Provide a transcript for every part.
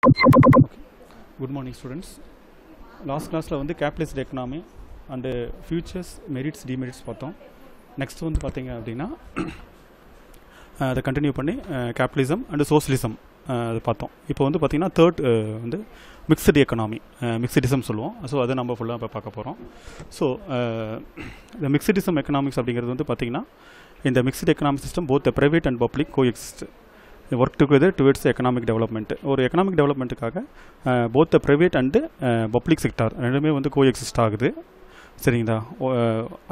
Good morning, students. Last class la வந்து capitalist economy and futures merits demerits பார்த்தோம். Next வந்து பாத்தீங்க அப்படினா அதை கண்டினியூ பண்ணி capitalism and socialism அது பார்த்தோம். இப்போ வந்து பாத்தீங்கன்னா third வந்து mixed economy mixedism சொல்லுவோம். ஸோ அதை நம்ம ஃபுல்லாக இப்போ பார்க்க போகிறோம். ஸோ இந்த mixedism economics அப்படிங்கிறது வந்து பார்த்தீங்கன்னா இந்த mixed economic system both the private and public coexist work together towards economic development. ஒரு economic டெவலப்மெண்ட்டுக்காக both the private and public sector ரெண்டுமே வந்து coexist ஆகுது. சரிங்களா?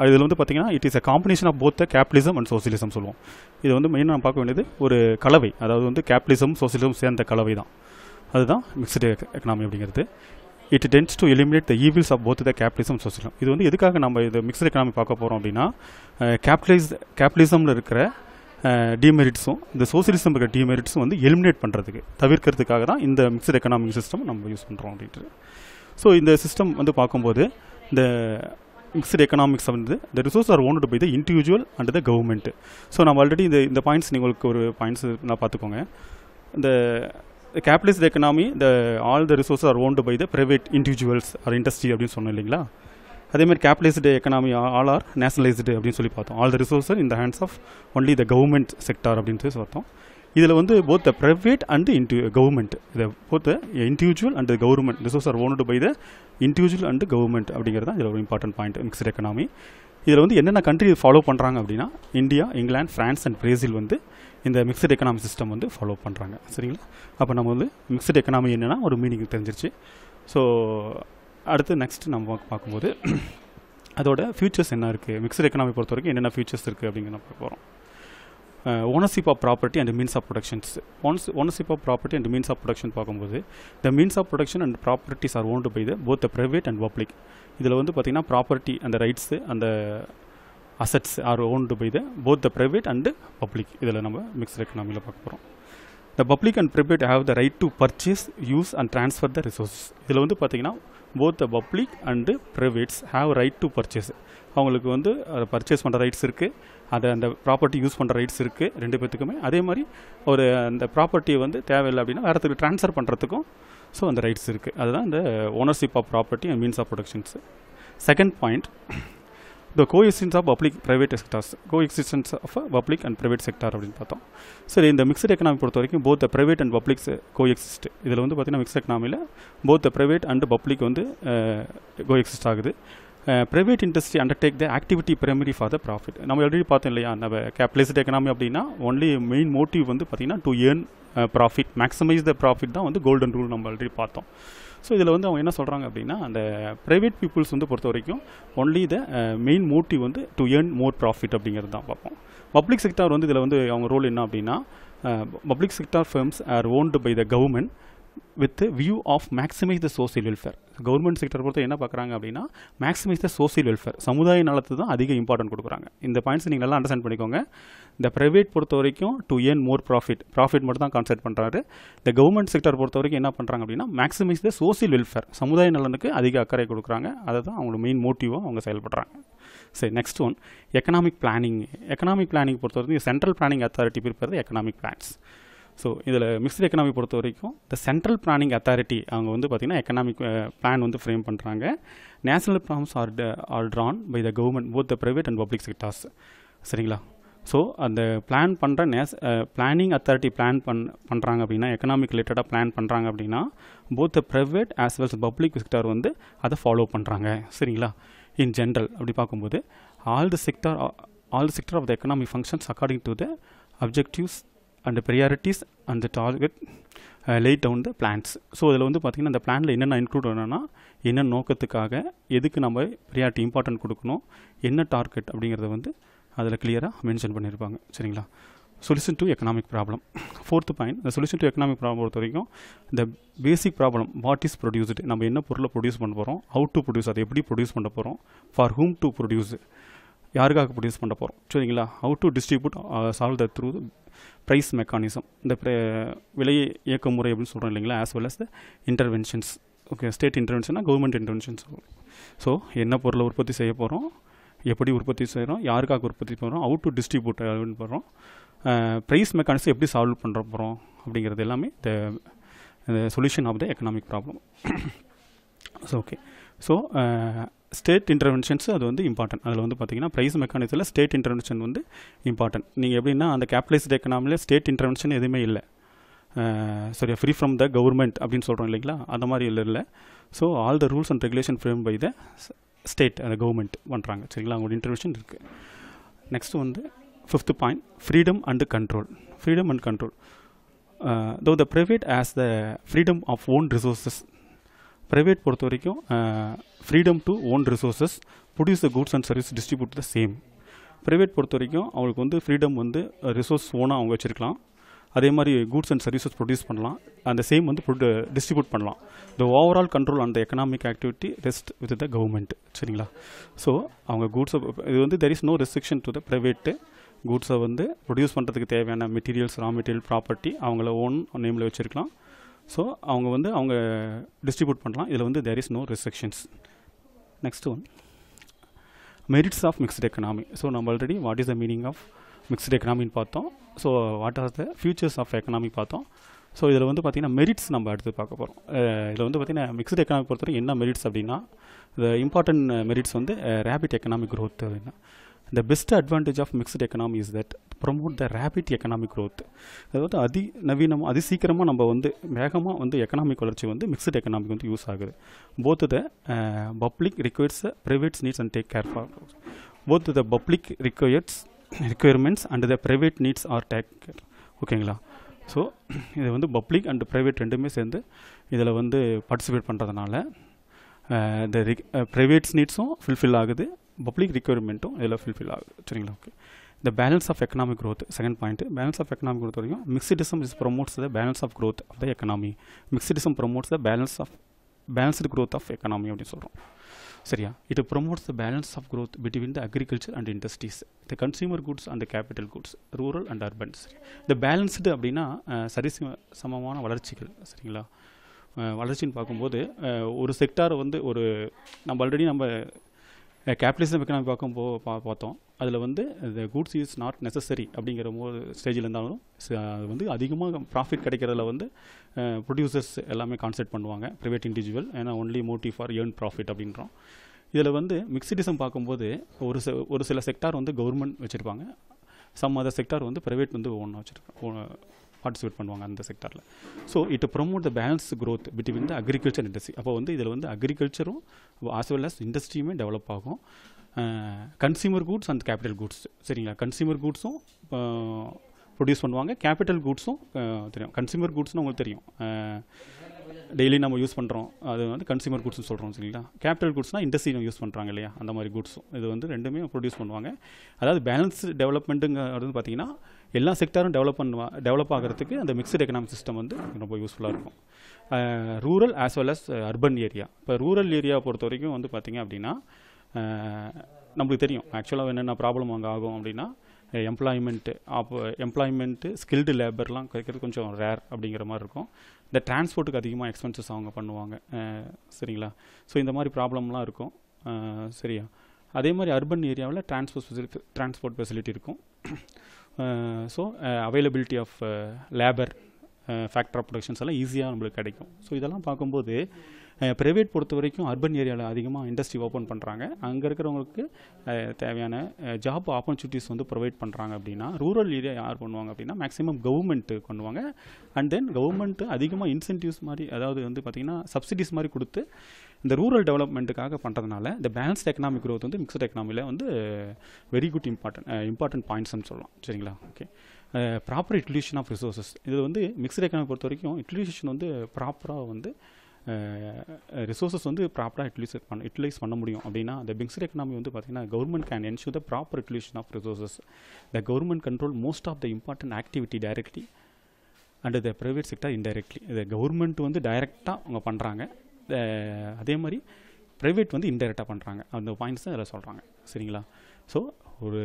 இதில் வந்து பார்த்தீங்கன்னா it is a combination of both the capitalism and socialism சொல்லுவோம். இது வந்து மெயினாக நம்ம பார்க்க வேண்டியது ஒரு கலவை, அதாவது வந்து கேபிட்டலிசம் சோசியலிசம் சேர்ந்த கலவை தான். அதுதான் மிக்ஸ்டு எக்கனாமி அப்படிங்கிறது. It tends to eliminate the evils of both the capitalism socialism. இது வந்து எதுக்காக நம்ம இது மிக்ஸ்டு எக்கனாமி பார்க்க போகிறோம் அப்படின்னா கேபிட்டலிசமில் இருக்கிற டிமெரிட்ஸும் இந்த சோசியலிசம் இருக்கிற டிமெரிட்ஸும் வந்து எலிமினேட் பண்ணுறதுக்கு தவிர்க்கிறதுக்காக தான் இந்த மிக்ஸ்டு எக்கனாமிக் சிஸ்டம் நம்ம யூஸ் பண்ணுறோம் அப்படின்ட்டு. ஸோ இந்த சிஸ்டம் வந்து பார்க்கும்போது இந்த மிக்ஸ்டு எக்கனாமிக்ஸ் வந்து இந்த resource are owned by the individual and the government. So நம்ம ஆல்ரெடி இந்த பாயிண்ட்ஸ் உங்களுக்கு ஒரு பாயிண்ட்ஸ் நான் பார்த்துக்கோங்க. இந்த capitalist economy all the resource are owned by the private individuals or industry அப்படின்னு சொன்னோம் இல்லைங்களா? அதேமாதிரி capitalist economy all are nationalised அப்படின்னு சொல்லி பார்த்தோம். All the resource in the hands of only the government sector அப்படின்னு பார்த்தோம். இதில் வந்து both the private and government, இதை both the individual and government resource are owned by the individual and government அப்படிங்கிறது தான் இதில் ஒரு இம்பார்ட்டன்ட் பாயிண்ட் மிக்ஸ்டு எக்கனாமி. இதில் வந்து என்னென்ன கண்ட்ரி ஃபாலோ பண்ணுறாங்க அப்படின்னா India, England, France and Brazil வந்து இந்த மிக்ஸ்டு எக்கனாமிக் சிஸ்டம் வந்து ஃபாலோ பண்ணுறாங்க. சரிங்களா? அப்போ நம்ம வந்து மிக்ஸ்டு எக்கனாமி என்னென்னா ஒரு மீனிங் தெரிஞ்சிருச்சு. ஸோ அடுத்து நெக்ஸ்ட் நம்ம பார்க்கும்போது அதோட ஃபியூச்சர்ஸ் என்ன இருக்குது, மிக்ஸ்டு எக்கனாமி பொறுத்த வரைக்கும் என்னென்ன ஃபியூச்சர்ஸ் இருக்குது அப்படிங்கிற நம்ம பார்க்க போகிறோம். Ownership of property and means of productions. Ownership of property and means of production பார்க்கும்போது the means of production and properties are owned by the both the private and public. இதில் வந்து பார்த்திங்கன்னா ப்ராப்பர்ட்டி அந்த ரைட்ஸு அந்த assets are owned by the both the private and public. இதில் நம்ம mixed எக்கனாமியில் பார்க்க போகிறோம். The public and private have the right to purchase, use and transfer the resources. இதில் வந்து பார்த்திங்கன்னா both the public and privates have right to purchase. அவங்களுக்கு வந்து அதை பர்ச்சேஸ் பண்ணுற ரைட்ஸ் இருக்குது, அதை அந்த ப்ராப்பர்ட்டி யூஸ் பண்ணுற ரைட்ஸ் இருக்குது ரெண்டு பேர்த்துக்குமே. அதே மாதிரி ஒரு அந்த ப்ராப்பர்ட்டியை வந்து தேவையில்லை அப்படின்னா வேறு இடத்துக்கு ட்ரான்ஸ்ஃபர் பண்ணுறதுக்கும் ஸோ அந்த ரைட்ஸ் இருக்குது. அதுதான் இந்த ownership of property and means of productions. Second point, the coexistence of public private sectors. Coexistence of public and private sector அப்படின்னு பார்த்தோம். சரி, இந்த மிக்ஸ்டு எக்கனாமி பொறுத்த வரைக்கும் both the private and publics coexist. இதில் வந்து பார்த்திங்கன்னா மிக்ஸ்டு எக்கனாமியில் both the private and public வந்து கோஎக்ஸிஸ்ட் ஆகுது. Private industry undertake the activity primary for the profit. நம்ம ஆல்ரெடி பார்த்தோம் இல்லையா, நம்ம கேபிட்டலிஸ்ட் எக்கனாமி அப்படின்னா ஒன்லி மெயின் மோட்டிவ் வந்து பார்த்திங்கன்னா to earn profit, maximise the profit தான் வந்து கோல்டன் ரூல் நம்ம ஆல்ரெடி பார்த்தோம். ஸோ இதில் வந்து அவங்க என்ன சொல்கிறாங்க அப்படின்னா அந்த ப்ரைவேட் பீப்புள்ஸ் வந்து பொறுத்த வரைக்கும் ஒன்லி த மெயின் மோட்டிவ் வந்து டு ஏர்ன் மோர் ப்ராஃபிட் அப்படிங்கிறது தான் பார்ப்போம். பப்ளிக் செக்டார் வந்து இதில் வந்து அவங்க ரோல் என்ன அப்படின்னா public sector firms are owned by the government with view of maximise the social welfare. Government sector பொறுத்த என்ன பார்க்குறாங்க அப்படின்னா மேக்ஸிமைஸ் த சோசியல் வெல்ஃபேர், சமுதாய நலத்து தான் அதிக இம்பார்ட்டன்ட் கொடுக்குறாங்க. இந்த பாயிண்ட்ஸ் நீங்கள் நல்லா அண்டர்ஸ்டாண்ட் பண்ணிக்கோங்க. இந்த ப்ரைவேட் பொறுத்த வரைக்கும் டு ஏர்ன் மோர் ப்ராஃபிட் மட்டும் தான் கான்சென்ட்ரேட் பண்ணுறாரு. இந்த கவர்மெண்ட் செக்டர் பொறுத்த வரைக்கும் என்ன பண்ணுறாங்க அப்படின்னா மேக்ஸிமைஸ் த சோசியல் வெல்ஃபேர், சமுதாய நலனுக்கு அதிக அக்கறை கொடுக்குறாங்க. அதை தான் அவங்களோட மெயின் மோட்டிவாக அவங்க செயல்படுறாங்க. சரி, next one economic planning. Economic planning பொறுத்த வரைக்கும் central planning authority prepare the economic plans. So இதில் மிக்ஸ்டு எக்கனாமி பொறுத்த வரைக்கும் த சென்ட்ரல் பிளானிங் அத்தாரிட்டி அவங்க வந்து பார்த்திங்கன்னா எக்கனாமிக் பிளான் வந்து ஃப்ரேம் பண்ணுறாங்க. National plans are drawn by the government both the private and public sectors. சரிங்களா? ஸோ அந்த பிளான் பண்ணுற பிளானிங் அத்தாரிட்டி பண்ணுறாங்க அப்படின்னா எக்கனாமிக் ரிலேட்டடாக பிளான் பண்ணுறாங்க அப்படின்னா both the private as well public sector வந்து அதை ஃபாலோ பண்ணுறாங்க. சரிங்களா? இன் ஜென்ரல் அப்படி பார்க்கும்போது all the sector of the economic functions according to the objectives and priorities and target laid down the plans. So இதில் வந்து பார்த்திங்கன்னா இந்த பிளானில் என்னென்ன இன்க்ளூட் பண்ணணும்னா என்ன நோக்கத்துக்காக எதுக்கு நம்ம ப்ரியாரிட்டி இம்பார்ட்டன்ட் கொடுக்கணும், என்ன டார்கெட் அப்படிங்கிறத வந்து அதில் கிளியராக மென்ஷன் பண்ணியிருப்பாங்க. சரிங்களா? Solution to economic problem. Fourth point, இந்த சொல்யூஷன் டு எக்கனாமிக் ப்ராப்ளம் பொறுத்த வரைக்கும் இந்த பேசிக் ப்ராப்ளம் வாட் இஸ் ப்ரொடியூஸ்டு, நம்ம என்ன பொருளை ப்ரொடியூஸ் பண்ண போகிறோம், ஹவு டு ப்ரொடியூஸ், அதை எப்படி ப்ரொடியூஸ் பண்ண போகிறோம், ஃபார் ஹூம் டு ப்ரொடியூஸ், யாருக்காக ப்ரொடியூஸ் பண்ண போகிறோம். சரிங்களா? How to distribute solve the through price mechanism, இந்த விலை இயக்க முறை அப்படின்னு சொல்கிறோம் இல்லைங்களா, as well as the interventions. Okay, state இன்டர்வென்ஷன்னா கவர்மெண்ட் இன்டர்வென்ஷன்ஸ். ஸோ என்ன பொருளை உற்பத்தி செய்ய போகிறோம், எப்படி உற்பத்தி செய்கிறோம், யாருக்காக உற்பத்தி பண்ணுறோம், ஹவு டு டிஸ்ட்ரிபியூட் அப்படின்னு போகிறோம், ப்ரைஸ் மெக்கானிசம் எப்படி சால்வ் பண்ணுற போகிறோம் அப்படிங்கிறது எல்லாமே இந்த solution of the economic problem. So okay. So state interventions அது வந்து இம்பார்ட்டன்ட். அதில் வந்து பார்த்தீங்கன்னா ப்ரைஸ் மெக்கானிசத்தில் ஸ்டேட் இன்டர்வென்ஷன் வந்து இம்பார்ட்டன்ட். நீங்கள் எப்படின்னா அந்த கேபிட்டலைஸ்டு எக்கனாமியில் ஸ்டேட் இன்டர்வென்ஷன் எதுவுமே இல்லை, சரியா, ஃப்ரீ ஃப்ரம் த கவர்மெண்ட் அப்படின்னு சொல்கிறோம் இல்லைங்களா, அந்த மாதிரி இல்லை. So all the rules and regulation frame by the state, அந்த கவர்மெண்ட் பண்ணுறாங்க, சரிங்களா, அவங்களோட இன்டர்வென்ஷன் இருக்குது. நெக்ஸ்ட் வந்து 5th point, freedom and control. Freedom and control. Tho the private as the freedom of own resources. Private பொறுத்த வரைக்கும் freedom to own resources, produce the goods and service, distribute the same. Private பொறுத்த வரைக்கும் அவங்களுக்கு வந்து freedom வந்து resource ஓனாக அவங்க வச்சுருக்கலாம், அதே மாதிரி கூட்ஸ் அண்ட் சர்வீசஸ் ப்ரொடியூஸ் பண்ணலாம், அந்த சேம் வந்து டிஸ்ட்ரிபியூட் பண்ணலாம். The overall control on the economic activity rest with the government, சரிங்களா. ஸோ அவங்க கூட்ஸை இது வந்து there is no restriction to the private. கூட்ஸை வந்து ப்ரொடியூஸ் பண்ணுறதுக்கு தேவையான மெட்டீரியல்ஸ், ரா மெட்டீரியல், ப்ராப்பர்ட்டி அவங்கள ஓன் நேமில் வச்சுருக்கலாம். ஸோ அவங்க வந்து அவங்க டிஸ்ட்ரிபியூட் பண்ணலாம். இதில் வந்து there is no restrictions. Next one, merits of mixed economy. So நம்ம already what is the meaning of mixed எக்கனாமின்னு பார்த்தோம். So what are the futures of economy பார்த்தோம். ஸோ இதில் வந்து பார்த்திங்கன்னா மெரிட்ஸ் நம்ம அடுத்து பார்க்க போகிறோம். இதில் வந்து பார்த்திங்கன்னா மிக்ஸ்டு எக்கனாமி பொறுத்தவரைக்கும் என்ன மெரிட்ஸ் அப்படின்னா, இந்த இம்பார்ட்டன்ட் மெரிட்ஸ் வந்து ரேபிட் எக்கனாமிக் க்ரோத் அப்படின்னா. The best advantage of mixed economy is that promote the rapid economic growth. அதாவது அதிநவீனமாக அதிசீக்கிரமாக நம்ம வந்து வேகமாக வந்து எக்கனாமிக் வளர்ச்சி வந்து மிக்ஸ்டு எக்கனாமிக் வந்து யூஸ் ஆகுது. Both the public requires privates needs and take care for. Both the public requirements and the private needs R take care. ஓகேங்களா. ஸோ இது வந்து பப்ளிக் அண்ட் ப்ரைவேட் ரெண்டுமே சேர்ந்து இதில் வந்து பார்ட்டிசிபேட் பண்ணுறதுனால இந்த ப்ரைவேட்ஸ் நீட்ஸும் ஃபில்ஃபில் ஆகுது, பப்ளிக் ரிக்வயர்மெண்ட்டும் இதில் ஃபில்ஃபில் ஆகுது, சரிங்களா. ஓகே. இந்த balance of economic growth, second point. Balance of economic growth வரைக்கும் mixedism is promotes the balance of growth of the economy. Mixedism promotes the balanced growth of economy அப்படின்னு சொல்கிறோம், சரியா. It promotes the balance of growth between the agriculture and industries, the consumer goods and capital goods, rural and urban. சரி, இந்த balanced அப்படின்னா சரி சமமான வளர்ச்சிகள், சரிங்களா. வளர்ச்சின்னு பார்க்கும்போது ஒரு செக்டாரை வந்து நம்ம ஆல்ரெடி நம்ம கேபிட்டலிசம் எக்கனாமி பார்த்தோம். அதில் வந்து இந்த கூட்ஸ் இஸ் நாட் நெசசரி அப்படிங்கிற ஸ்டேஜில் இருந்தாலும் அது வந்து அதிகமாக ப்ராஃபிட் கிடைக்கிறதுல வந்து ப்ரொடியூசர்ஸ் எல்லாமே கான்சென்ட்ரேட் பண்ணுவாங்க, ப்ரைவேட் இண்டிவிஜுவல், ஏன்னா only motive for earn profit அப்படின்றோம். இதில் வந்து மிக்ஸிடிசம் பார்க்கும்போது ஒரு சில செக்டார் வந்து கவர்மெண்ட் வச்சுருப்பாங்க, சம் அதர் செக்டார் வந்து ப்ரைவேட் வந்து ஒன்றா வச்சுருக்காங்க, பார்ட்டிசிபேட் பண்ணுவாங்க அந்த செக்டாரில். So it promote the balance growth between the agriculture industry. அப்போ வந்து இதில் வந்து அக்ரிகல்ச்சரும் ஆஸ் வெல் அஸ் இண்டஸ்ட்ரியுமே டெவலப் ஆகும். Consumer goods and capital goods, சரிங்களா. கன்சியூமர் கூட்ஸும் ப்ரொடியூஸ் பண்ணுவாங்க, கேபிட்டல் கூட்ஸும் தெரியும். கன்சியூமர் கூட்ஸ்னு உங்களுக்கு தெரியும், டெய்லி நம்ம யூஸ் பண்ணுறோம், அது வந்து கன்சியூமர் கூட்ஸ்னு சொல்கிறோம், சரிங்களா. கேபிட்டல் கூட்ஸ்னால் இண்டஸ்ட்ரி யூஸ் பண்ணுறாங்க இல்லையா, அந்த மாதிரி கூட்ஸும் இது வந்து ரெண்டுமே ப்ரொடியூஸ் பண்ணுவாங்க. அதாவது பேலன்ஸ் டெவலப்மெண்ட்டுங்கிறது பார்த்திங்கன்னா எல்லா செக்டாரும் டெவலப் ஆகிறதுக்கு அந்த மிக்ஸ்டு எக்கனாமிக் சிஸ்டம் வந்து ரொம்ப யூஸ்ஃபுல்லாக இருக்கும். Rural as well as urban area. இப்போ ரூரல் ஏரியா பொறுத்த வரைக்கும் வந்து பார்த்திங்க அப்படின்னா நம்மளுக்கு தெரியும் ஆக்சுவலாக என்னென்ன ப்ராப்ளம் அங்கே ஆகும் அப்படின்னா, எம்ப்ளாய்மெண்ட்டு ஸ்கில்டு லேபர்லாம் கிடைக்கிறது கொஞ்சம் ரேர் அப்படிங்கிற மாதிரி இருக்கும். இந்த டிரான்ஸ்போர்ட்டுக்கு அதிகமாக எக்ஸ்பென்சஸ் அவங்க பண்ணுவாங்க, சரிங்களா. ஸோ இந்த மாதிரி ப்ராப்ளம்லாம் இருக்கும், சரியா. அதே மாதிரி அர்பன் ஏரியாவில் டிரான்ஸ்போர்ட் ஃபெசிலிட்டி இருக்கும். So availability of labour, factor of productions எல்லாம் ஈஸியாக நம்மளுக்கு கிடைக்கும். ஸோ இதெல்லாம் பார்க்கும்போது ப்ரைவேட் பொறுத்த வரைக்கும் அர்பன் ஏரியாவில் அதிகமாக இண்டஸ்ட்ரி ஓப்பன் பண்ணுறாங்க, அங்கே இருக்கிறவங்களுக்கு தேவையான ஜாப் ஆப்பர்ச்சுனிட்டிஸ் வந்து ப்ரொவைட் பண்ணுறாங்க. அப்படின்னா ரூரல் ஏரியா யார் பண்ணுவாங்க அப்படின்னா மேக்ஸிமம் கவர்மெண்ட்டு பண்ணுவாங்க. அண்ட் தென் கவர்மெண்ட்டு அதிகமாக இன்சென்டிவ்ஸ் மாதிரி, அதாவது வந்து பார்த்திங்கன்னா சப்சிடிஸ் மாதிரி கொடுத்து இந்த ரூரல் டெவலப்மெண்ட்டுக்காக பண்ணுறதுனால இந்த பேலன்ஸ்ட் எக்கனாமிக் க்ரோத் வந்து மிக்ஸ்ட் எக்கனாமியில் வந்து வெரி குட் இம்பார்ட்டன்ட் பாயிண்ட்ஸ்னு சொல்லலாம், சரிங்களா. Okay. Proper utilisation of resources. இது வந்து மிக்ஸ்ட் எக்கனாமி பொறுத்த வரைக்கும் யூட்டிலைசேஷன் வந்து ப்ராப்பராக வந்து ரிசோர்ஸஸ் வந்து ப்ராப்பராக யூட்டிலைஸ் பண்ண முடியும். அப்படின்னா இந்த மிக்ஸ்ட் எக்கனாமி வந்து பார்த்திங்கன்னா government can ensure the proper utilisation of resources. The government control most of the important activity directly and the private sector indirectly. இதை கவர்மெண்ட் வந்து டைரெக்டாக அவங்க பண்ணுறாங்க, அதே மாதிரி ப்ரைவேட் வந்து இன்டைரக்டாக பண்ணுறாங்க. அந்த பாயிண்ட்ஸ் தான் இதில் சொல்கிறாங்க, சரிங்களா. ஸோ ஒரு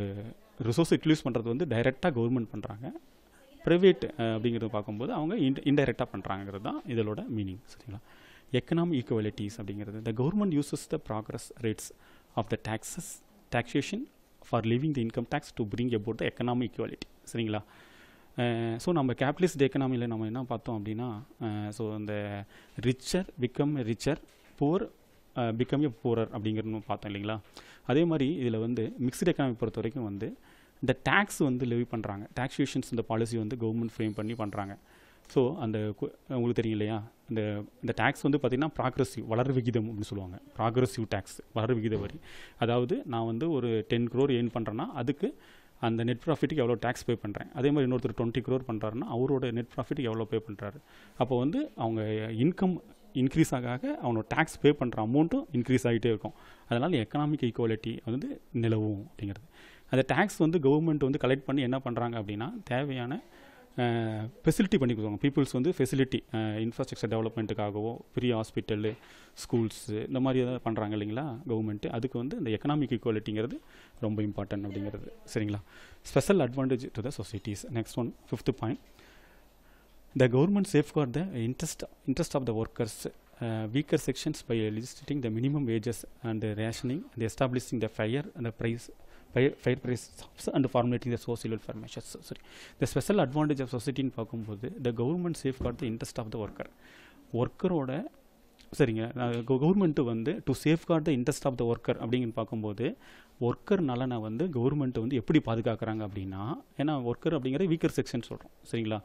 ரிசோர்ஸ் யூட்டிலைஸ் பண்ணுறது வந்து டைரெக்டாக கவர்மெண்ட் பண்ணுறாங்க, ப்ரைவேட் அப்படிங்கிறது பார்க்கும்போது அவங்க இன்டைரக்டாக பண்ணுறாங்கிறது தான் இதோட மீனிங், சரிங்களா. எக்கனாமிக் ஈக்குவாலிட்டிஸ் அப்படிங்கிறது the government uses the progress rates of the taxation for living the income tax to bring about the economic equality, சரிங்களா. ஸோ நம்ம கேபிட்டலிஸ்ட் எக்கனாமியில் நம்ம என்ன பார்த்தோம் அப்படின்னா ஸோ இந்த richer become richer poor become a poorer அப்படிங்கிறது பார்த்தோம் இல்லைங்களா. அதே மாதிரி இதில் வந்து மிக்ஸ்டு எக்கனாமி பொறுத்த வரைக்கும் வந்து இந்த டேக்ஸ் வந்து லெவி பண்ணுறாங்க. டேக்ஸேஷன்ஸ் இந்த பாலிசி வந்து கவர்மெண்ட் ஃப்ரேம் பண்ணி பண்ணுறாங்க. ஸோ அந்த உங்களுக்கு தெரியும் இல்லையா, இந்த டேக்ஸ் வந்து பார்த்திங்கன்னா ப்ராக்ரெசிவ் வளர் விகிதம் அப்படின்னு சொல்லுவாங்க. ப்ராக்ரெசிவ் டேக்ஸ் வளர் விகித வரி. அதாவது நான் வந்து ஒரு 10 crore ஏர்ன் பண்ணுறேன்னா அதுக்கு அந்த நெட் ப்ராஃபிட்டுக்கு எவ்வளோ டேக்ஸ் பே பண்ணுறேன். அதே மாதிரி இன்னொருத்தர் 20 crore பண்ணுறாருன்னா அவரோட நெட் ப்ராஃபிட்டுக்கு எவ்வளோ பே பண்ணுறாரு. அப்போ வந்து அவங்க இன்கம் இன்க்ரீஸ் ஆக அவனோட டேக்ஸ் பே பண்ணுற அமௌண்ட்டும் இன்க்ரீஸ் ஆகிட்டே இருக்கும். அதனால் எக்கனாமிக் ஈக்குவாலிட்டி வந்து நிலவும் அப்படிங்கிறது. அந்த டேக்ஸ் வந்து கவர்மெண்ட் வந்து கலெக்ட் பண்ணி என்ன பண்ணுறாங்க அப்படின்னா தேவையான ஃபெசிலிட்டி பண்ணி கொடுப்பாங்க. பீப்புள்ஸ் வந்து ஃபெசிலிட்டி இன்ஃப்ராஸ்ட்ரக்சர் டெவலப்மெண்ட்டுக்காகவோ பெரிய ஹாஸ்பிட்டலு ஸ்கூல்ஸு இந்த மாதிரி எதாவது பண்ணுறாங்க இல்லைங்களா கவர்மெண்ட்டு. அதுக்கு வந்து இந்த எக்கனாமிக் ஈக்குவாலிட்டிங்கிறது ரொம்ப இம்பார்ட்டன்ட் அப்படிங்கிறது. சரிங்களா. Special advantage to the societies. Next one 5th point. The government safeguard the interest of the workers, weaker sections by legislating the minimum wages and rationing and establishing the fair price stops and formulating the social welfare measures. Sorry. The special advantage of society in பார்க்கும்போது the government safeguard the interest of the worker. ஒர்க்கரோட சரிங்க government வந்து to safeguard the interest of the worker அப்படிங்கன்னு பார்க்கும்போது worker நலனை வந்து government வந்து எப்படி பாதுகாக்கிறாங்க அப்படின்னா, ஏன்னா ஒர்க்கர் அப்படிங்கிற வீக்கர் செக்ஷன் சொல்கிறோம் சரிங்களா.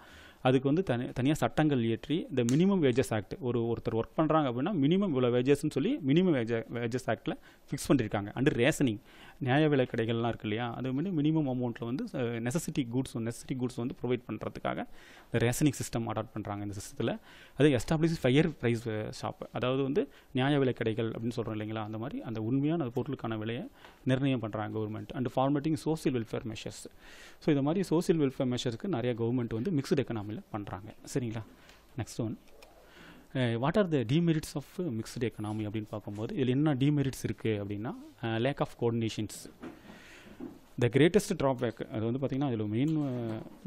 அதுக்கு வந்து தனியாக சட்டங்கள் இயற்றி இந்த மினிமம் வேஜஸ் ஆக்ட் ஒருத்தர் ஒர்க் பண்ணுறாங்க அப்படின்னா மினிமம் இவ்வளோ வேஜஸ்ன்னு சொல்லி மினிமம் வேஜஸ் ஆக்டில் ஃபிக்ஸ் பண்ணியிருக்காங்க. அண்டு ரேஷனிங் நியாய விலை கடைகள்லாம் இருக்கு இல்லையா, அது வந்து மினிமம் அமௌண்ட்டில் வந்து நெசசிட்டி குட்ஸ் வந்து ப்ரொவைட் பண்ணுறதுக்காக ரேஷனிங் சிஸ்டம் அடாப்ட் பண்ணுறாங்க இந்த சிஸ்டத்தில். அது எஸ்டாப்ளிஷ் ஃபயர் ப்ரைஸ் ஷாப், அதாவது வந்து நியாய விலை கடைகள் அப்படின்னு சொல்கிறோம் இல்லைங்களா, அந்த மாதிரி அந்த உண்மையான பொருளுக்கான விலையை நிர்ணயம் பண்ணுறாங்க government. And formatting social welfare measures. So இந்த மாதிரி சோசியல் வெல்ஃபேர் மெஷர்ஸ்க்கு நிறைய கவர்மெண்ட் வந்து மிக்ஸ்டு எக்கனாமியில் பண்ணுறாங்க சரிங்களா. Next one, what are the demerits of mixed economy அப்படின்னு பார்க்கும்போது இதில் என்ன டிமெரிட்ஸ் இருக்குது அப்படின்னா, lack of coordinations. The greatest drawback அது வந்து பார்த்திங்கன்னா இதில் மெயின்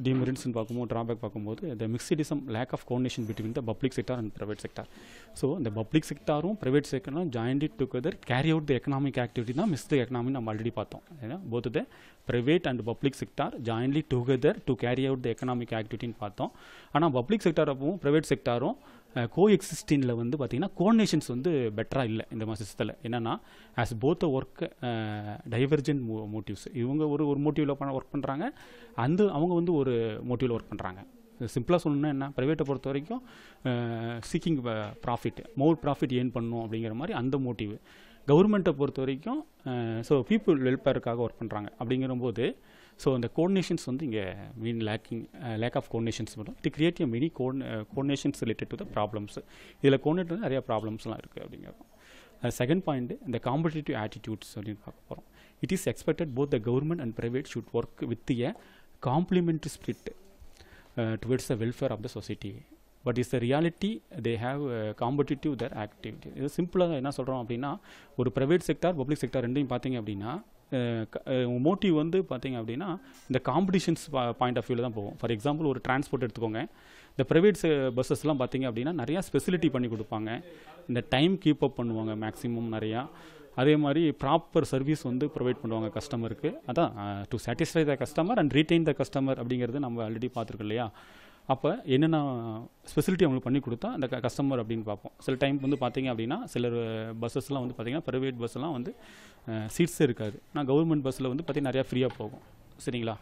டிமெரிட்ஸ்னு பார்க்கும்போது ட்ராபேக் பார்க்கும்போது the mixedism lack of coordination between the public sector and private sector. So இந்த பப்ளிக் செக்டாரும் ப்ரைவேட் செக்டாரும் joint together carry out the economic activity தான் மிக்ஸ்டு எக்கனாமி நம்ம ஆல்ரெடி பார்த்தோம். ஏன்னா both the private and public sector jointly together to carry out the economic ஆக்டிவிட்டின்னு பார்த்தோம். ஆனால் பப்ளிக் செக்டார் அப்பவும் ப்ரைவேட் செக்டாரும் கோ எக்ஸிஸ்டிங்கில் வந்து பார்த்திங்கன்னா கோஆர்டினேஷன்ஸ் வந்து பெட்டராக இல்லை இந்த மாதிரி சிஸ்டத்தில். என்னென்னா as both work divergent motives. இவங்க ஒரு மோட்டிவில் ஒர்க் பண்ணுறாங்க, அவங்க வந்து ஒரு மோட்டிவில் ஒர்க் பண்ணுறாங்க. சிம்பிளாக சொல்லணும்னா என்ன, ப்ரைவேட்டை பொறுத்த வரைக்கும் seeking profit more profit earn பண்ணணும் அப்படிங்கிற மாதிரி அந்த மோட்டிவ். கவர்மெண்ட்டை பொறுத்த வரைக்கும் ஸோ பீப்புள் வெல்ஃபேருக்காக ஒர்க் பண்ணுறாங்க. அப்படிங்கிறபோது ஸோ அந்த கோஆர்டினேஷன்ஸ் வந்து இங்கே மீன் லேக் ஆஃப் கோஆர்டினேஷன்ஸ் மட்டும் it create a many coordinations related to the problems. இதில் கோஆர்டினேட் வந்து நிறையா ப்ராப்ளம்ஸ்லாம் இருக்குது அப்படிங்கிறோம். செகண்ட் பாயிண்ட், இந்த காம்படிட்டிவ் ஆட்டிடியூட்ஸ் அப்படின்னு பார்க்க போகிறோம். It is expected both the government and private should work with a complementary spirit towards the welfare of the society. But is the reality they have competitive their activity. இது சிம்பிளாக என்ன சொல்கிறோம் அப்படின்னா, ஒரு private sector public sector ரெண்டையும் பார்த்தீங்க அப்படின்னா motive வந்து பார்த்தீங்க அப்படின்னா இந்த காம்படிஷன்ஸ் பாயிண்ட் ஆஃப் வியூவில் தான் போகும். ஃபார் எக்ஸாம்பிள் ஒரு டிரான்ஸ்போர்ட் எடுத்துக்கோங்க. இந்த ப்ரைவேட் பஸ்ஸஸ்லாம் பார்த்தீங்க அப்படின்னா நிறையா ஸ்பெசிலிட்டி பண்ணி கொடுப்பாங்க. இந்த டைம் கீப் அப் பண்ணுவாங்க மேக்ஸிமம் நிறையா. அதே மாதிரி ப்ராப்பர் சர்வீஸ் வந்து ப்ரொவைட் பண்ணுவாங்க கஸ்டமருக்கு. அதான் to satisfy the customer and retain the customer அப்படிங்கிறது நம்ம ஆல்ரெடி பார்த்துருக்கோம் இல்லையா. அப்போ என்னென்ன ஸ்பெசிலிட்டி அவங்களுக்கு பண்ணி கொடுத்தா அந்த கஸ்டமர் அப்படின்னு பார்ப்போம். சில டைம் வந்து பார்த்திங்க அப்படின்னா சிலர் பஸ்ஸஸ்லாம் வந்து பார்த்திங்கன்னா ப்ரைவேட் பஸ்ஸெலாம் வந்து சீட்ஸே இருக்காது. ஆனால் கவர்மெண்ட் பஸ்ஸில் வந்து பார்த்திங்கன்னா நிறையா ஃப்ரீயாக போகும் சரிங்களா.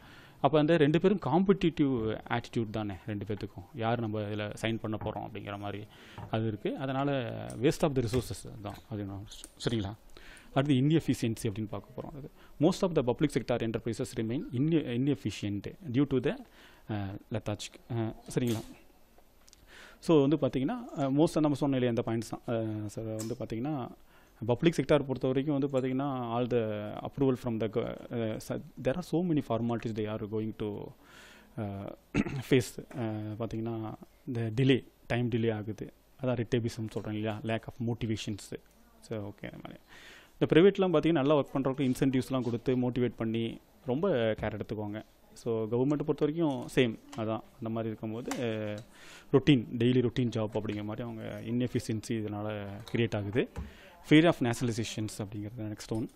அப்போ அந்த ரெண்டு பேரும் காம்படிட்டிவ் ஆட்டிடியூட் தானே ரெண்டு பேர்த்துக்கும், யார் நம்ம இதில் சைன் பண்ண போகிறோம் அப்படிங்கிற மாதிரி அது இருக்குது. அதனால் வேஸ்ட் ஆஃப் த ரிசோர்ஸஸ் தான் அது சரிங்களா. அடுத்து இன்எஃபிஷியன்சி அப்படின்னு பார்க்க போகிறோம். அது most of the public sector enterprises remain inefficient due to the lethargic சரிங்களா. ஸோ வந்து பார்த்திங்கன்னா மோஸ்ட்டாக நம்ம சொன்ன இல்லையா அந்த பாயிண்ட்ஸ் தான். ஸோ வந்து பார்த்திங்கன்னா பப்ளிக் செக்டார் பொறுத்த வரைக்கும் வந்து பார்த்திங்கன்னா all the approval from the there are so many formalities they are going to face. பார்த்திங்கன்னா இந்த டைம் டிலே ஆகுது, அதான் ரிட்டேபிசம் சொல்கிறேன் இல்லையா, lack of motivations. So okay, அந்த மாதிரி இந்த ப்ரைவேட்லாம் பார்த்திங்கன்னா நல்லா ஒர்க் பண்ணுறவங்களுக்கு இன்சென்டிவ்ஸ்லாம் கொடுத்து மோட்டிவேட் பண்ணி ரொம்ப கேர் எடுத்துக்குவாங்க. ஸோ கவர்மெண்ட்டை பொறுத்த வரைக்கும் சேம் அதான். அந்த மாதிரி இருக்கும்போது டெய்லி ரொட்டீன் ஜாப் அப்படிங்கிற மாதிரி அவங்க இன்எஃபிஷியன்சி இதனால் க்ரியேட் ஆகுது. ஃபியர் ஆஃப் நேஷனலைசேஷன்ஸ் அப்படிங்கிறது நெக்ஸ்ட் ஒன்.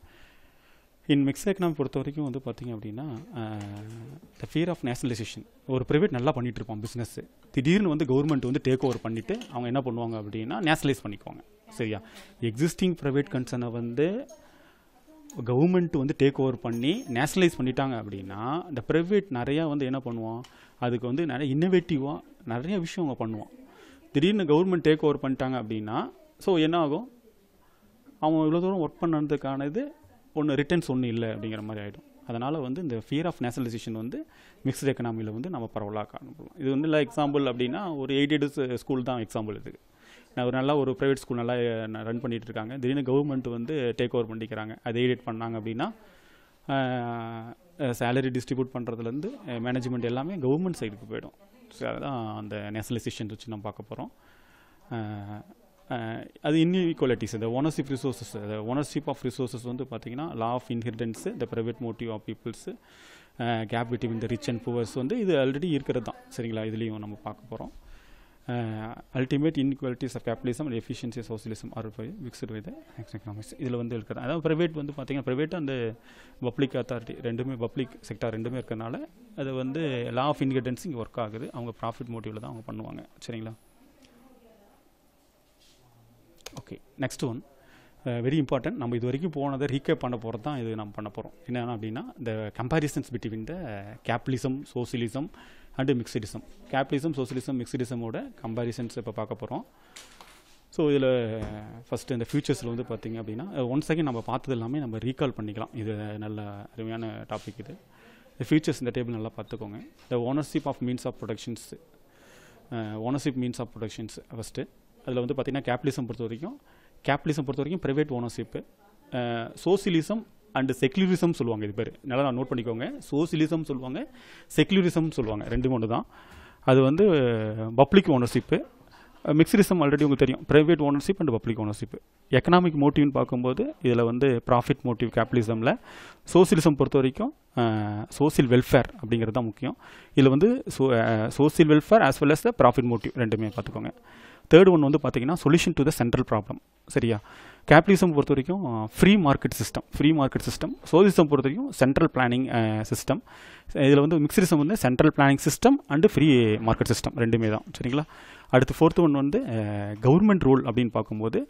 இன் மிக்ஸ்ட் எக்கனாமி பொறுத்த வரைக்கும் வந்து பார்த்திங்க அப்படின்னா த ஃபியர் ஆஃப் நேஷனலைசேஷன். ஒரு ப்ரைவேட் நல்லா பண்ணிகிட்டு இருப்பான் பிஸ்னஸ்ஸு, திடீர்னு வந்து கவர்மெண்ட் வந்து டேக் ஓவர் பண்ணிவிட்டு அவங்க என்ன பண்ணுவாங்க அப்படின்னா நேஷனலைஸ் பண்ணிக்குவாங்க. சரியா, எக்ஸிஸ்டிங் ப்ரைவேட் கன்சர்னை வந்து கவர்மெண்ட் வந்து டேக் ஓவர் பண்ணி நேஷனலைஸ் பண்ணிட்டாங்க அப்படின்னா இந்த ப்ரைவேட் நிறையா வந்து என்ன பண்ணுவான், அதுக்கு வந்து நிறைய இன்னோவேட்டிவாக நிறைய விஷயம் அவங்க பண்ணுவான். திடீர்னு கவர்மெண்ட் டேக் ஓவர் பண்ணிட்டாங்க அப்படின்னா ஸோ என்ன ஆகும், அவங்க இவ்வளோ தூரம் ஒர்க் பண்ணதுக்கான இது ஒன்று ரிட்டர்ன்ஸ் ஒன்றும் இல்லை அப்படிங்கிற மாதிரி ஆகிடும். அதனால் வந்து இந்த ஃபியர் ஆஃப் நேஷனலைசேஷன் வந்து மிக்ஸ்டு எக்கனாமியில் வந்து நம்ம பரவலாக காணப்படலாம். இது வந்து இல்லை எக்ஸாம்பிள் அப்படின்னா ஒரு எய்டட் ஸ்கூல் தான் எக்ஸாம்பிள். இதுக்கு நான் ஒரு நல்லா ஒரு ப்ரைவேட் ஸ்கூல் நல்லா ரன் பண்ணிகிட்டு இருக்காங்க, திடீர்னு கவர்மெண்ட் வந்து டேக் ஓவர் பண்ணிக்கிறாங்க. அதை எய்டட் பண்ணாங்க அப்படின்னா சேலரி டிஸ்ட்ரிபியூட் பண்ணுறதுலேருந்து மேனேஜ்மெண்ட் எல்லாமே கவர்மெண்ட் சைடுக்கு போயிடும். ஸோ அதுதான் அந்த நேஷனலைசேஷன் வச்சு நம்ம பார்க்க போகிறோம். அது இன்இக்வாலிட்டிஸ், இந்த ownership resources, ownership of resources வந்து பார்த்திங்கன்னா law of inheritance, the private motive of peoples, gap between the rich and poors வந்து இது ஆல்ரெடி இருக்கிறது தான். சரிங்களா, இதுலேயும் நம்ம பார்க்க போகிறோம். Ultimate inequalities of capitalism and efficiency socialism are mixed with economics இதில் வந்து இருக்கிறது. அதாவது ப்ரைவேட் வந்து பார்த்திங்கன்னா ப்ரைவேட் அந்த பப்ளிக் அத்தாரிட்டி ரெண்டுமே, பப்ளிக் செக்டார் ரெண்டுமே இருக்கிறனால அது வந்து லா ஆஃப் இன்ஹெரிட்டன்ஸ் இங்கே ஒர்க் ஆகுது. அவங்க ப்ராஃபிட் மோட்டிவில் தான் அவங்க பண்ணுவாங்க. சரிங்களா, okay. Next one very important. நம்ம இது வரைக்கும் போனதை ரீகேப் பண்ண போகிறது தான் இது நம்ம பண்ண போகிறோம். என்னென்னா அப்படின்னா இந்த comparisons between the capitalism, socialism and mixedism. Capitalism, socialism, மிக்ஸடிசமோட கம்பேரிசன்ஸ் இப்போ பார்க்க போகிறோம். ஸோ இதில் ஃபஸ்ட்டு இந்த ஃபியூச்சர்ஸில் வந்து பார்த்திங்க அப்படின்னா ஒன்ஸ் அகேன் நம்ம பார்த்தது எல்லாமே நம்ம ரீகால் பண்ணிக்கலாம். இது நல்ல அருமையான டாபிக். இது இந்த ஃபியூச்சர்ஸ் இந்த டேபிள் நல்லா பார்த்துக்கோங்க. The ownership of means of productions, ownership means of productions first. அதில் வந்து பார்த்திங்கன்னா கேபிட்டலிசம் பொறுத்த வரைக்கும் private ownership, socialism and secularism சொல்லுவாங்க. இது பேர் நல்லா நோட் பண்ணிக்கோங்க. சோசியலிசம் சொல்லுவாங்க, செக்யூலரிசம் சொல்லுவாங்க, ரெண்டும் ஒன்று தான். அது வந்து பப்ளிக் ஓனர்ஷிப்பு. மிக்ஸடிசம் ஆல்ரெடி உங்களுக்கு தெரியும், private ownership and public ownership. Economic மோட்டிவ்னு பார்க்கும்போது இதில் வந்து ப்ராஃபிட் மோட்டிவ் கேபிட்டலிசமில். சோசியலிசம் பொறுத்த வரைக்கும் சோசியல் வெல்ஃபேர் அப்படிங்கிறது தான் முக்கியம். இதில் வந்து social welfare as well as the profit motive ரெண்டுமே பார்த்துக்கோங்க. தேர்ட் ஒன் வந்து பார்த்திங்கன்னா solution to the central problem. சரியா, கேபிட்டலிசம் பொறுத்த வரைக்கும் ஃப்ரீ மார்க்கெட் சிஸ்டம். சோசியலிசம் பொறுத்த வரைக்கும் சென்ட்ரல் பிளானிங் சிஸ்டம். இதில் வந்து மிக்ஸடிசம் வந்து central planning system and free market system ரெண்டுமே தான். சரிங்களா, அடுத்து ஃபோர்த்து ஒன் வந்து கவர்மெண்ட் ரூல் அப்படின்னு பார்க்கும்போது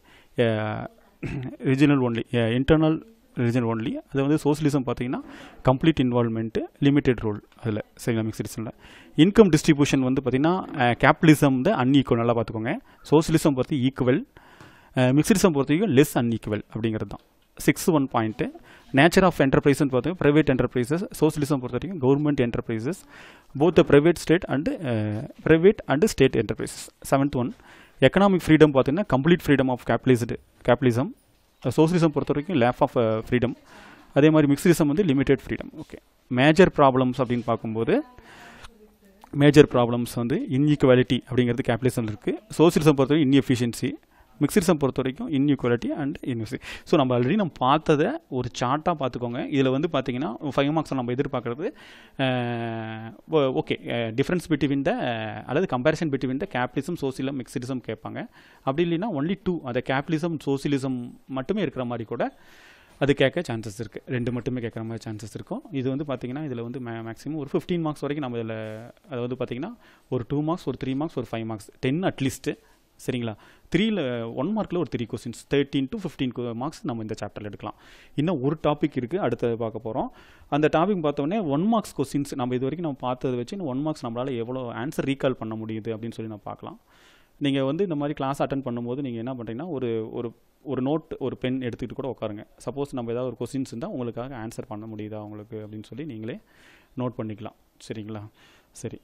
regional only, internal region only. அது வந்து சோசியலிசம் பார்த்திங்கன்னா கம்ப்ளீட் இன்வால்மெண்ட்டு, லிமிடெட் ரூல் அதில். சரிங்களா, மிக்ஸடிசமில் இன்கம் டிஸ்ட்ரிபியூஷன் வந்து பார்த்திங்கன்னா கேபிட்டலிசம் வந்து அன்ஈக்குவல், நல்லா பார்த்துக்கோங்க. சோசியலிசம் பொறுத்து ஈக்குவல், மிக்ஸடிசம் பொறுத்த வரைக்கும் லெஸ் அன்ஈக்குவல் அப்படிங்கிறது தான். 6 பாயிண்ட்டு. நேச்சர் ஆஃப் என்டர்பிரைஸ்னு பார்த்தீங்கன்னா ப்ரைவேட் என்டர்பிரைசஸ், சோசியலிசம் பொறுத்த வரைக்கும் government enterprises, both the private and state enterprises. 7th one economic freedom பார்த்தீங்கன்னா complete freedom of capitalism. Socialism பொறுத்த வரைக்கும் லேக் ஆஃப் ஃப்ரீடம். அதே மாதிரி மிக்ஸடிசம் வந்து limited freedom. Okay, major problems அப்படின்னு பார்க்கும்போது மேஜர் ப்ராப்ளம்ஸ் வந்து இன்இக்வாலிட்டி அப்படிங்கிறது கேபிட்டலிசம் இருக்குது. சோசியலிசம் பொறுத்த வரைக்கும் இன்எஃபிஷியன்சி, மிக்ஸடிசம் பொறுத்த வரைக்கும் இன்இக்வாலிட்டி அண்ட் இன்வெஸ்டி. ஸோ நம்ம ஆல்ரெடி நம்ம பார்த்ததை ஒரு சார்ட்டாக பார்த்துக்கோங்க. இதில் வந்து பார்த்திங்கன்னா 5 மார்க்ஸ் நம்ம எதிர்பார்க்குறது ஓகே டிஃப்ரென்ஸ் பிட்வீன் த, அதாவது comparison between the capitalism, socialism, mixedism கேட்பாங்க. அப்படி இல்லைன்னா ஒன்லி 2, அதை கேபிட்டலிசம், சோசியலிசம் மட்டுமே இருக்கிற மாதிரி கூட அது கேட்க சான்சஸ் இருக்குது. 2 மட்டுமே கேட்குற மாதிரி சான்சஸ் இருக்கும். இது வந்து பார்த்திங்கன்னா இதில் வந்து மேக்ஸிமம் ஒரு 15 மார்க்ஸ் வரைக்கும் நம்ம இதில், அதாவது பார்த்திங்கன்னா ஒரு 2 மார்க்ஸ், ஒரு 3 மார்க்ஸ், ஒரு 5 மார்க்ஸ், 10 அட்லீஸ்ட்டு. சரிங்களா, 1 மார்க்கில் ஒரு 3 கொஸ்டின்ஸ், 13 to 15 மார்க்ஸ் நம்ம இந்த சாப்டரில் எடுக்கலாம். இன்னும் ஒரு டாபிக் இருக்குது, அடுத்தது பார்க்க போகிறோம். அந்த டாபிக் பார்த்தோன்னே 1 மார்க்ஸ் கொஸ்டின்ஸ் நம்ம இது வரைக்கும் நம்ம பார்த்ததை வச்சு 1 மார்க்ஸ் நம்மளால் எவ்வளோ ஆன்சர் ரீகால் பண்ண முடியுது அப்படின்னு சொல்லி நம்ம பார்க்கலாம். நீங்கள் வந்து இந்த மாதிரி கிளாஸ் அட்டன் பண்ணும்போது நீங்கள் என்ன பண்ணுறீங்கன்னா ஒரு நோட், ஒரு பென் எடுத்துக்கிட்டு கூட உட்காருங்க. சப்போஸ் நம்ம ஏதாவது ஒரு கொஸ்டின்ஸ் இருந்தால் உங்களுக்காக ஆன்சர் பண்ண முடியுதா உங்களுக்கு அப்படின்னு சொல்லி நீங்களே நோட் பண்ணிக்கலாம். சரிங்களா, சரி,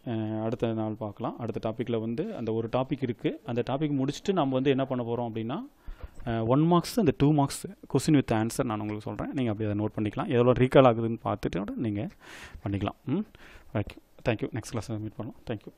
அடுத்த நாள் பார்க்கலாம். அடுத்த டாப்பிக்கில் வந்து அந்த ஒரு டாபிக் இருக்குது, அந்த டாபிக் முடிச்சுட்டு நம்ம வந்து என்ன பண்ண போகிறோம் அப்படின்னா 1 மார்க்ஸ் அந்த 2 மார்க்ஸ் கொஸ்டின் வித் ஆன்சர் நான் உங்களுக்கு சொல்கிறேன். நீங்கள் அப்படி அதை நோட் பண்ணிக்கலாம். எவ்வளோ ரீகால் ஆகுதுன்னு பார்த்துட்டு நீங்கள் பண்ணிக்கலாம். Okay, thank you. Next class meet பண்ணலாம். தேங்க்யூ.